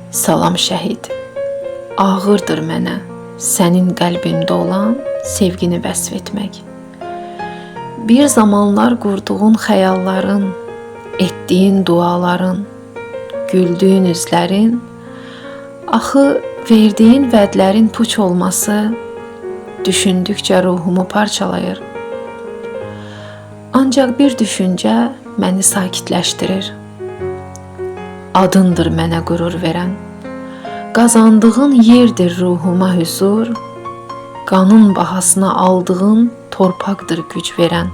Salam şəhid, ağırdır mənə sənin qəlbində olan sevgini vəsf etmək. Bir zamanlar qurduğun xəyalların, etdiyin duaların, güldüyün üzlərin, axı verdiyin vədlərin puç olması düşündükcə ruhumu parçalayır. Ancaq bir düşüncə məni sakitləşdirir. Adındır mənə qürur verən, qazandığın yerdir ruhuma hüzur, qanın bahasına aldığın torpaqdır güc verən.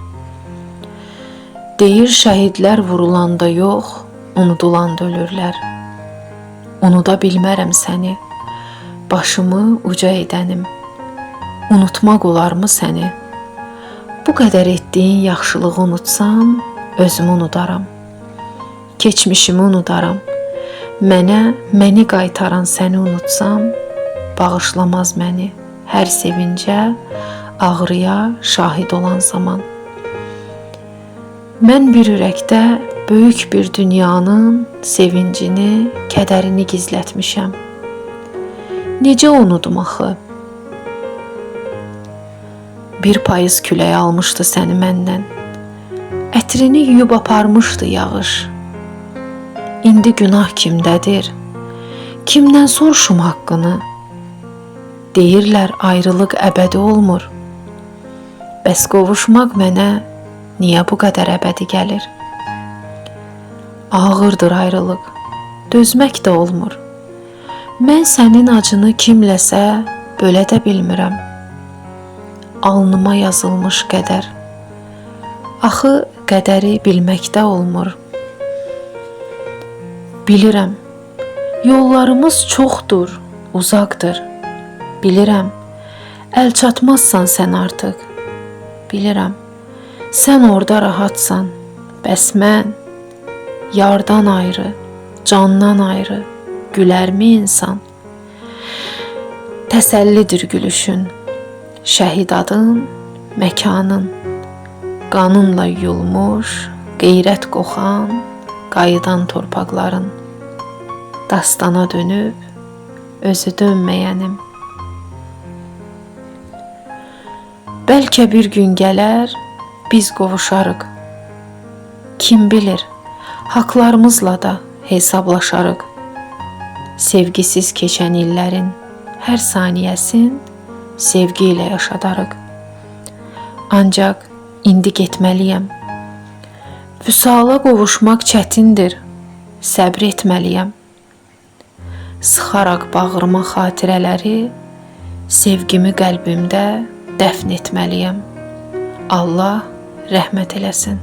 Deyir şəhidlər vurulanda yox, unudulanda ölürlər. Unuda bilmərəm səni, başımı uca edənim. Unutmaq olarmı səni? Bu qədər etdiyin yaxşılığı unutsam, özümü unudaram. Keçmişimi unudaram. Məni qaytaran səni unutsam, bağışlamaz məni hər sevincə, ağrıya şahid olan zaman. Mən bir ürəkdə böyük bir dünyanın sevincini, kədərini gizlətmişəm. Necə unudum axı? Bir payız külək almışdı səni məndən, ətrini yuyub aparmışdı yağış. İndi günah kimdədir? Kimdən soruşum haqqını? Deyirlər ayrılıq əbədi olmur. Bəs qovuşmaq mənə niyə bu qədər əbədi gəlir? Ağırdır ayrılıq, dözmək də olmur. Mən sənin acını kimləsə bölə də bilmirəm. Alnıma yazılmış qədər. Axı qədəri bilməkdə olmur. Bilirəm, yollarımız çoxdur, uzaqdır. Bilirəm, əl çatmazsan sən artıq. Bilirəm, sən orada rahatsan. Bəs mən, yardan ayrı, candan ayrı, gülərmi insan? Təsəllidir gülüşün, şəhid adın, məkanın, qanınla yuyulmuş, qeyrət qoxan, qayıdan torpaqların, dastana dönüb, özü dönməyənim. Bəlkə bir gün gələr, biz qovuşarıq. Kim bilir, haqlarımızla da hesablaşarıq. Sevgisiz keçən illərin hər saniyəsin sevgi ilə yaşadarıq. Ancaq indi getməliyəm. Vüsala qovuşmaq çətindir, səbr etməliyəm. Sıxaraq bağrıma xatirələri, sevgimi qəlbimdə dəfn etməliyəm. Allah rəhmət eləsin.